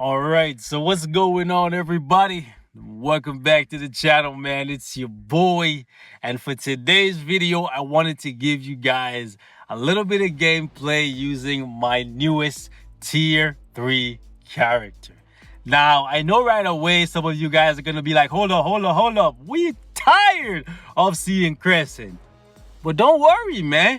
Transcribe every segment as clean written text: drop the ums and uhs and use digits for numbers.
All right, so what's going on, everybody? Welcome back to the channel, man. It's your boy. And for today's video, I wanted to give you guys a little bit of gameplay using my newest tier 3 character. Now, I know right away some of you guys are going to be like, hold up. We tired of seeing Crescent. But don't worry, man.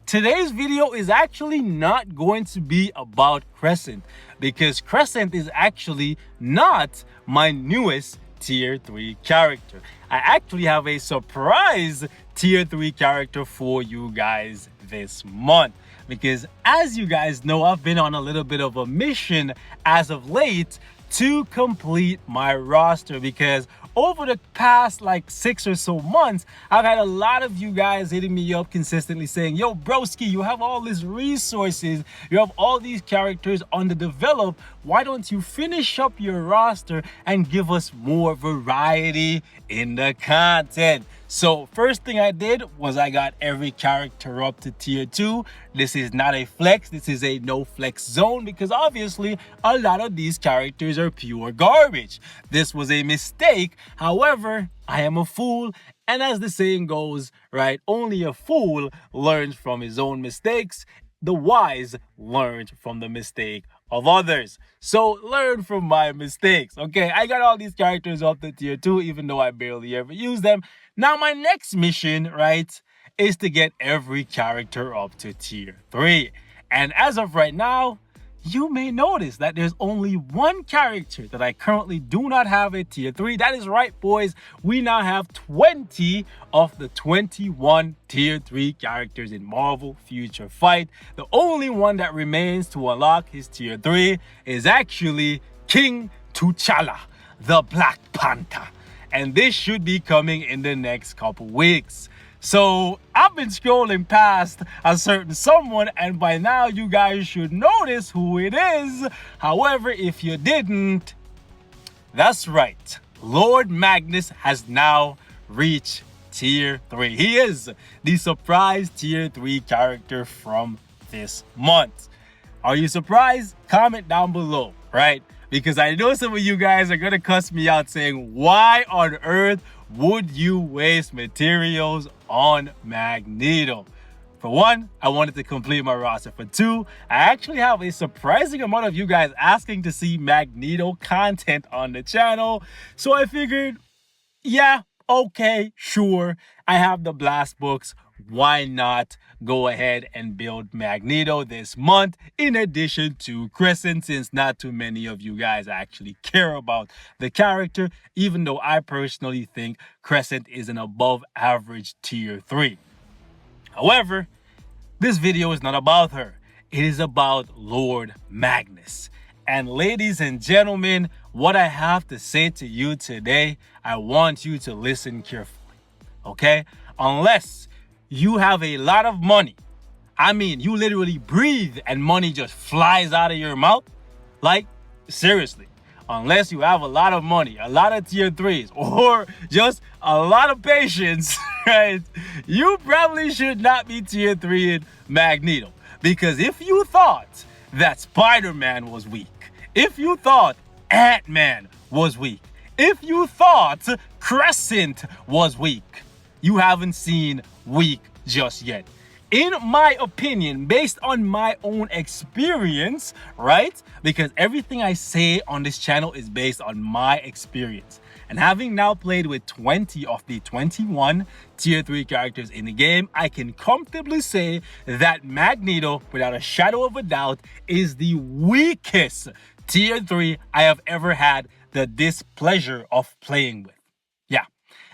Today's video is actually not going to be about Crescent because Crescent is actually not my newest tier 3 character. I actually have a surprise tier 3 character for you guys this month because as you guys know, I've been on a little bit of a mission as of late to complete my roster because over the past like 6 or so months, I've had a lot of you guys hitting me up consistently saying, yo, broski, you have all these resources, you have all these characters underdeveloped. Why don't you finish up your roster and give us more variety in the content? So first thing I did was I got every character up to tier 2. This is not a flex, this is a no flex zone because obviously a lot of these characters are pure garbage. This was a mistake. However, I am a fool, and as the saying goes, right, only a fool learns from his own mistakes. The wise learn from the mistake of others. So learn from my mistakes. Okay, I got all these characters up to tier 2 even though I barely ever use them. Now my next mission, right, is to get every character up to tier 3. And as of right now, you may notice that there's only one character that I currently do not have at tier 3. That is right, boys. We now have 20 of the 21 tier 3 characters in Marvel Future Fight. The only one that remains to unlock his tier 3 is actually King T'Challa, the Black Panther. And this should be coming in the next couple weeks. So I've been scrolling past a certain someone, and by now you guys should notice who it is. However, if you didn't, that's right. Lord Magnus has now reached tier 3. He is the surprise tier 3 character from this month. Are you surprised? Comment down below, right? Because I know some of you guys are going to cuss me out saying, why on earth would you waste materials on Magneto? For one, I wanted to complete my roster. For two, I actually have a surprising amount of you guys asking to see Magneto content on the channel. So I figured, yeah, okay, sure. I have the blast books. Why not go ahead and build Magneto this month in addition to Crescent, since not too many of you guys actually care about the character, even though I personally think Crescent is an above average tier 3. However, this video is not about her. It is about Lord Magnus. And ladies and gentlemen, what I have to say to you today, I want you to listen carefully, okay? Unless you have a lot of money, I mean, you literally breathe and money just flies out of your mouth. Like, seriously, unless you have a lot of money, a lot of tier 3s, or just a lot of patience, right? You probably should not be tier 3 in Magneto. Because if you thought that Spider-Man was weak, if you thought Ant-Man was weak, if you thought Crescent was weak, you haven't seen weak just yet. In my opinion, based on my own experience, right? Because everything I say on this channel is based on my experience. And having now played with 20 of the 21 tier 3 characters in the game, I can comfortably say that Magneto, without a shadow of a doubt, is the weakest tier 3 I have ever had the displeasure of playing with. Yeah.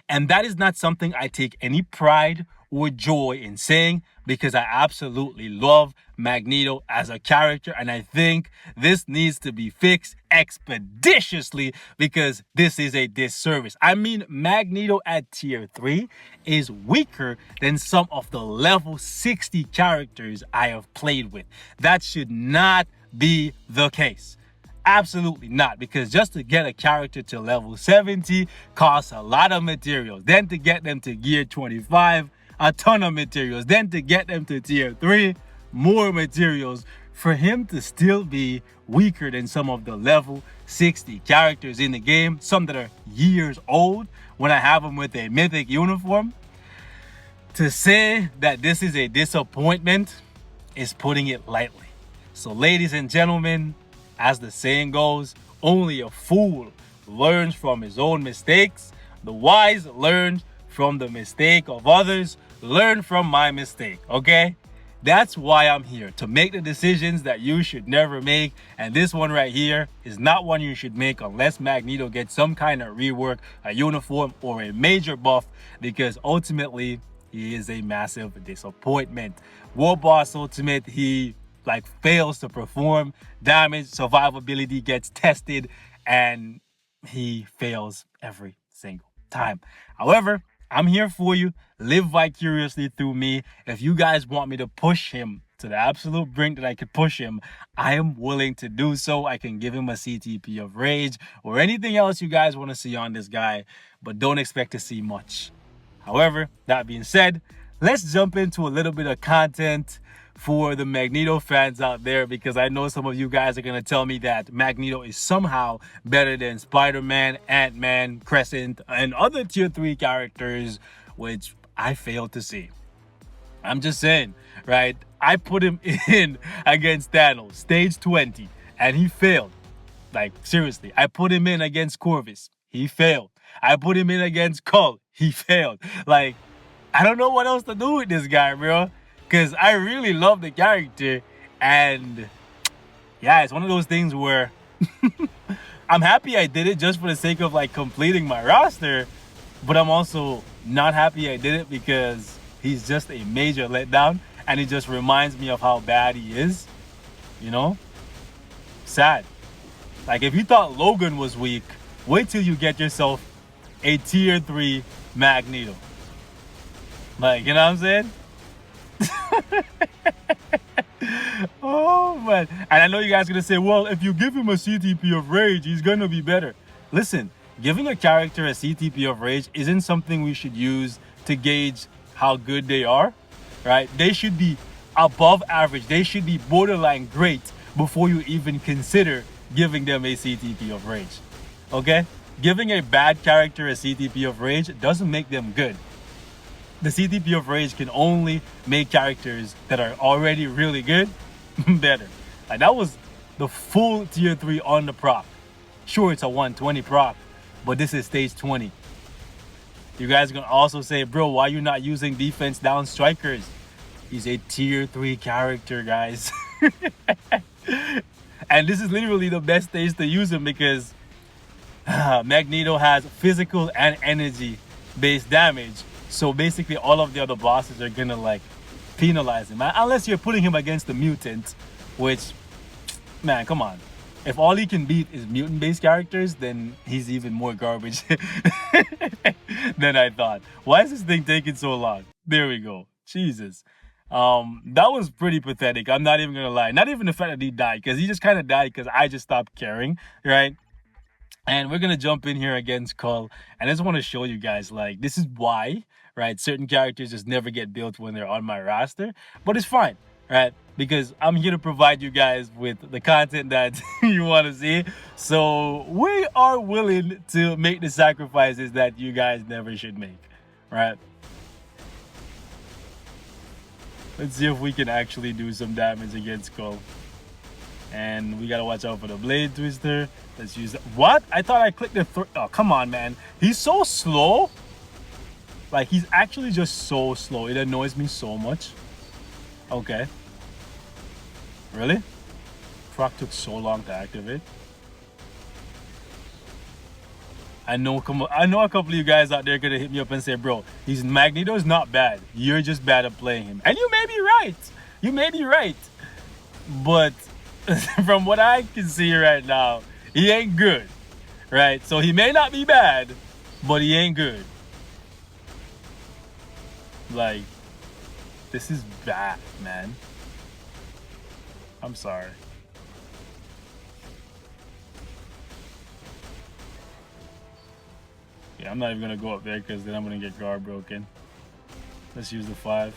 And that is not something I take any pride or joy in saying, because I absolutely love Magneto as a character, and I think this needs to be fixed expeditiously because this is a disservice. I mean, Magneto at tier 3 is weaker than some of the level 60 characters I have played with. That should not be the case. Absolutely not, because just to get a character to level 70 costs a lot of materials. Then to get them to gear 25, a ton of materials. Then to get them to tier 3, more materials. for him to still be weaker than some of the level 60 characters in the game, some that are years old, when I have him with a mythic uniform, to say that this is a disappointment is putting it lightly. So ladies and gentlemen, as the saying goes, only a fool learns from his own mistakes. The wise learn from the mistake of others. Learn from my mistake, okay? That's why I'm here, to make the decisions that you should never make. And this one right here is not one you should make unless Magneto gets some kind of rework, a uniform, or a major buff, because ultimately he is a massive disappointment. War Boss Ultimate, he fails to perform. Damage, survivability gets tested, and he fails every single time. However, I'm here for you. Live vicariously through me. If you guys want me to push him to the absolute brink that I could push him, I am willing to do so. I can give him a CTP of Rage or anything else you guys want to see on this guy, but don't expect to see much. However, that being said, let's jump into a little bit of content for the Magneto fans out there, because I know some of you guys are going to tell me that Magneto is somehow better than Spider-Man, Ant-Man, Crescent, and other tier 3 characters, which I fail to see. I'm just saying, right? I put him in against Thanos, stage 20, and he failed. Seriously, I put him in against Corvus. He failed. I put him in against Cull. He failed. I don't know what else to do with this guy, bro. Because I really love the character. And yeah, it's one of those things where I'm happy I did it just for the sake of completing my roster. But I'm also not happy I did it because he's just a major letdown. And it just reminds me of how bad he is. You know? Sad. If you thought Logan was weak, wait till you get yourself a tier 3 Magneto. You know what I'm saying? Oh man. And I know you guys are gonna say, well, if you give him a CTP of Rage, he's gonna be better. Listen, giving a character a CTP of Rage isn't something we should use to gauge how good they are, right? They should be above average. They should be borderline great before you even consider giving them a CTP of Rage. Okay? Giving a bad character a CTP of Rage doesn't make them good. The CTP of Rage can only make characters that are already really good better. That was the full tier 3 on the proc. Sure, it's a 120 proc, but this is stage 20. You guys are gonna also say, bro, why are you not using defense down strikers? He's a tier 3 character, guys. And this is literally the best stage to use him because Magneto has physical and energy based damage. So basically all of the other bosses are gonna penalize him. Unless you're putting him against the mutant, which, man, come on. If all he can beat is mutant-based characters, then he's even more garbage than I thought. Why is this thing taking so long? There we go. Jesus. That was pretty pathetic. I'm not even gonna lie. Not even the fact that he died, because he just kind of died because I just stopped caring, right? And we're gonna jump in here against Cull, and I just want to show you guys, this is why, right? Certain characters just never get built when they're on my roster, but it's fine, right? Because I'm here to provide you guys with the content that you want to see. So we are willing to make the sacrifices that you guys never should make, right? Let's see if we can actually do some damage against Cull. And we gotta watch out for the Blade Twister. Let's use it. What? I thought I clicked the oh, come on, man. He's so slow. He's actually just so slow. It annoys me so much. Okay. Really? Proc took so long to activate. I know a couple of you guys out there gonna hit me up and say, bro, Magneto's not bad. You're just bad at playing him. And you may be right. You may be right. But from what I can see right now, he ain't good, right? So he may not be bad, but he ain't good. This is bad, man. I'm sorry. Yeah, I'm not even gonna go up there because then I'm gonna get guard broken. Let's use the 5.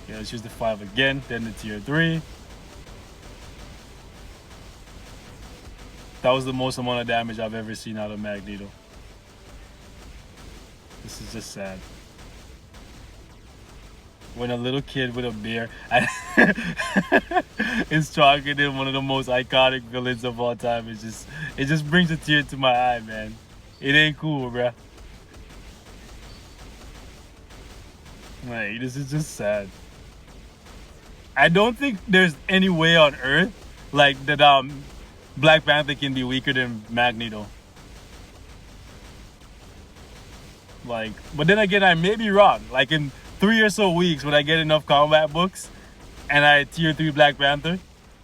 Okay, let's use the 5 again, then the tier 3. That was the most amount of damage I've ever seen out of Magneto. This is just sad. When a little kid with a bear is stronger than one of the most iconic villains of all time, it just brings a tear to my eye, man. It ain't cool, bruh. Like, this is just sad. I don't think there's any way on Earth like that Black Panther can be weaker than Magneto. Like, but then again, I may be wrong. Like in 3 or so weeks, when I get enough combat books and I tier 3 Black Panther,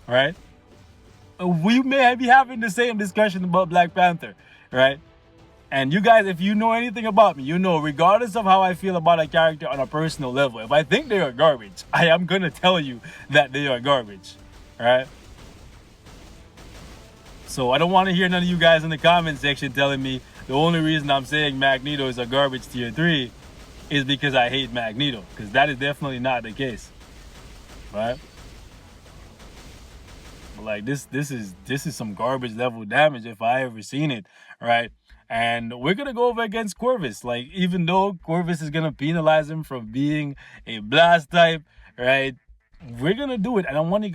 right? We may be having the same discussion about Black Panther, right? And you guys, if you know anything about me, you know, regardless of how I feel about a character on a personal level, if I think they are garbage, I am going to tell you that they are garbage, right? So I don't want to hear none of you guys in the comment section telling me the only reason I'm saying Magneto is a garbage tier 3 is because I hate Magneto, because that is definitely not the case, right? But like this is some garbage level damage if I ever seen it, right? And we're gonna go over against Corvus. Like, even though Corvus is gonna penalize him from being a blast type, right? We're gonna do it, and I want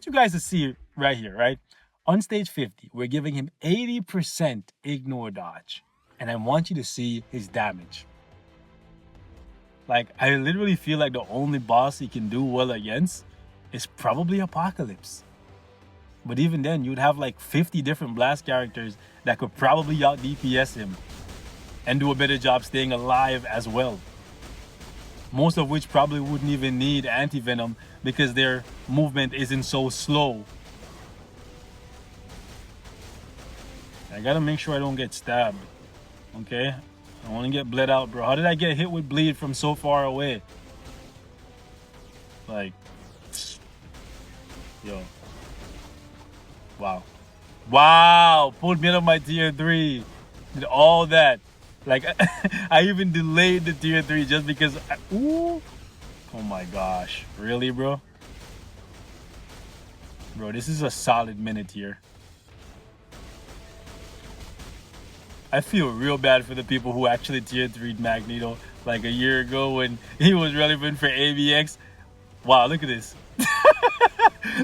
you guys to see it right here, right? On stage 50, we're giving him 80% ignore dodge, and I want you to see his damage. Like, I literally feel like the only boss he can do well against is probably Apocalypse. But even then, you'd have like 50 different blast characters that could probably out DPS him and do a better job staying alive as well. Most of which probably wouldn't even need anti-venom because their movement isn't so slow. I gotta make sure I don't get stabbed. Okay? I want to get bled out, bro. How did I get hit with bleed from so far away? Like, yo. Wow. Wow. Pulled me out of my tier 3. Did all that. Like, I even delayed the tier 3 just because. Ooh. Oh my gosh. Really, bro? Bro, this is a solid minute here. I feel real bad for the people who actually tier 3'd Magneto like a year ago when he was relevant for AVX. Wow, look at this.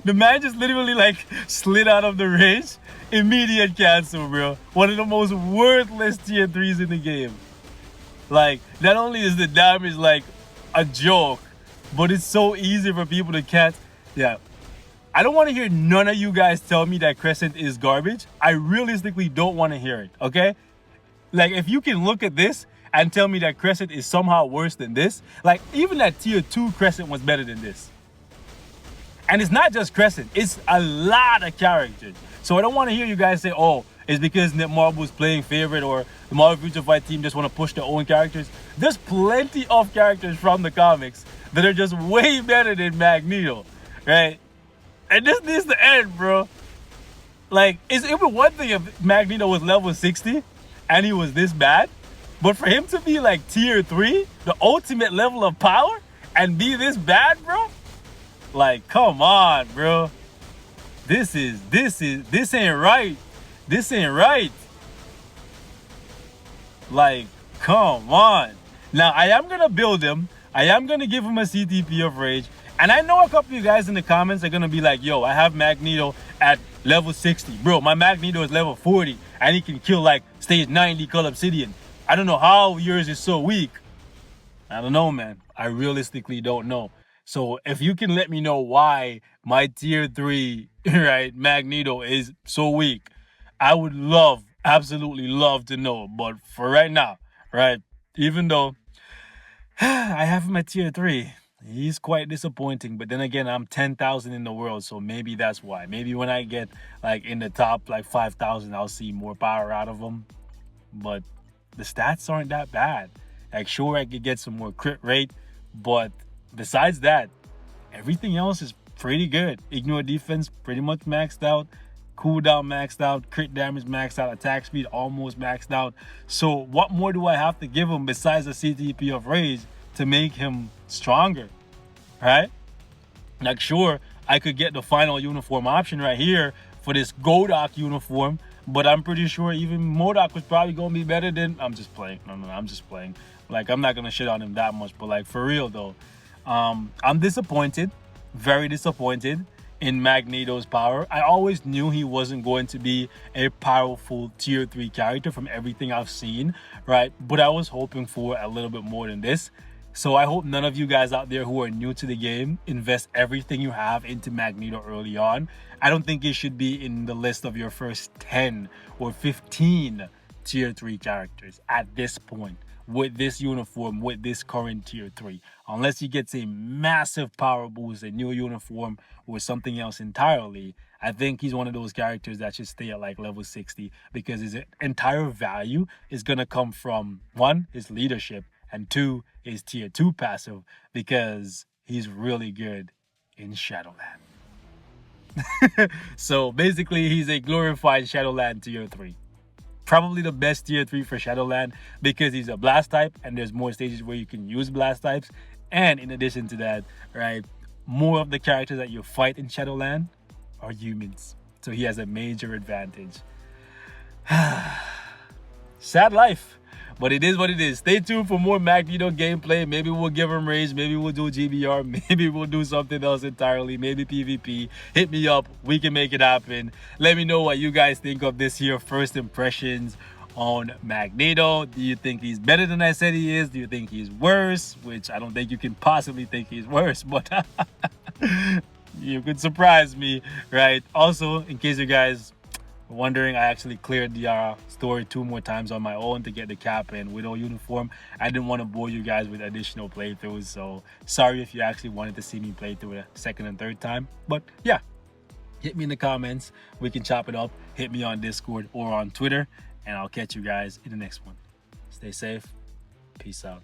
The man just literally like slid out of the range. Immediate cancel, bro. One of the most worthless tier 3s in the game. Like, not only is the damage like a joke, but it's so easy for people to catch. Yeah. I don't want to hear none of you guys tell me that Crescent is garbage. I realistically don't want to hear it, okay? Like, if you can look at this and tell me that Crescent is somehow worse than this, like, even that tier 2 Crescent was better than this. And it's not just Crescent, it's a lot of characters. So I don't want to hear you guys say, oh, it's because Netmarble is playing favorite or the Marvel Future Fight team just want to push their own characters. There's plenty of characters from the comics that are just way better than Magneto, right? And this needs to end, bro. Like, it would be one thing if Magneto was level 60 and he was this bad. But for him to be like tier 3, the ultimate level of power, and be this bad, bro? Like, come on, bro. This ain't right. This ain't right. Like, come on. Now, I am going to build him. I am going to give him a CTP of Rage. And I know a couple of you guys in the comments are going to be like, yo, I have Magneto at level 60. Bro, my Magneto is level 40. And he can kill like stage 90 Call Obsidian. I don't know how yours is so weak. I don't know, man. I realistically don't know. So if you can let me know why my tier 3, right, Magneto is so weak, I would love, absolutely love to know. But for right now, right, even though I have him at tier 3, he's quite disappointing. But then again, I'm 10,000 in the world, so maybe that's why. Maybe when I get like in the top like 5,000, I'll see more power out of him. But the stats aren't that bad. Like, sure, I could get some more crit rate, but besides that, everything else is pretty good. Ignore defense pretty much maxed out. Cooldown maxed out. Crit damage maxed out. Attack speed almost maxed out. So what more do I have to give him besides the CTP of Rage to make him stronger? right? Like, sure, I could get the final uniform option right here for this Godok uniform, but I'm pretty sure even Modok was probably gonna be better than. I'm just playing. No, I'm just playing. Like, I'm not gonna shit on him that much, but like, for real though, I'm disappointed, very disappointed in Magneto's power. I always knew he wasn't going to be a powerful tier 3 character from everything I've seen, right? But I was hoping for a little bit more than this. So I hope none of you guys out there who are new to the game invest everything you have into Magneto early on. I don't think it should be in the list of your first 10 or 15 tier 3 characters at this point, with this uniform, with this current tier 3. Unless he gets a massive power boost, a new uniform, or something else entirely, I think he's one of those characters that should stay at like level 60, because his entire value is going to come from, one, his leadership, and two, his tier 2 passive, because he's really good in Shadowland. So basically, he's a glorified Shadowland tier 3. Probably the best tier 3 for Shadowland, because he's a blast type and there's more stages where you can use blast types. And in addition to that, right, more of the characters that you fight in Shadowland are humans. So he has a major advantage. Sad life. But it is what it is. Stay tuned for more Magneto gameplay. Maybe we'll give him rage. Maybe we'll do GBR. Maybe we'll do something else entirely. Maybe PvP. Hit me up. We can make it happen. Let me know what you guys think of this here. First impressions on Magneto. Do you think he's better than I said he is? Do you think he's worse? Which I don't think you can possibly think he's worse. But you could surprise me, right? Also, in case you guys wondering, I actually cleared the story 2 more times on my own to get the Cap and Widow uniform. I didn't want to bore you guys with additional playthroughs, so sorry if you actually wanted to see me play through it a second and third time. But yeah, hit me in the comments. We can chop it up. Hit me on Discord or on Twitter, and I'll catch you guys in the next one. Stay safe. Peace out.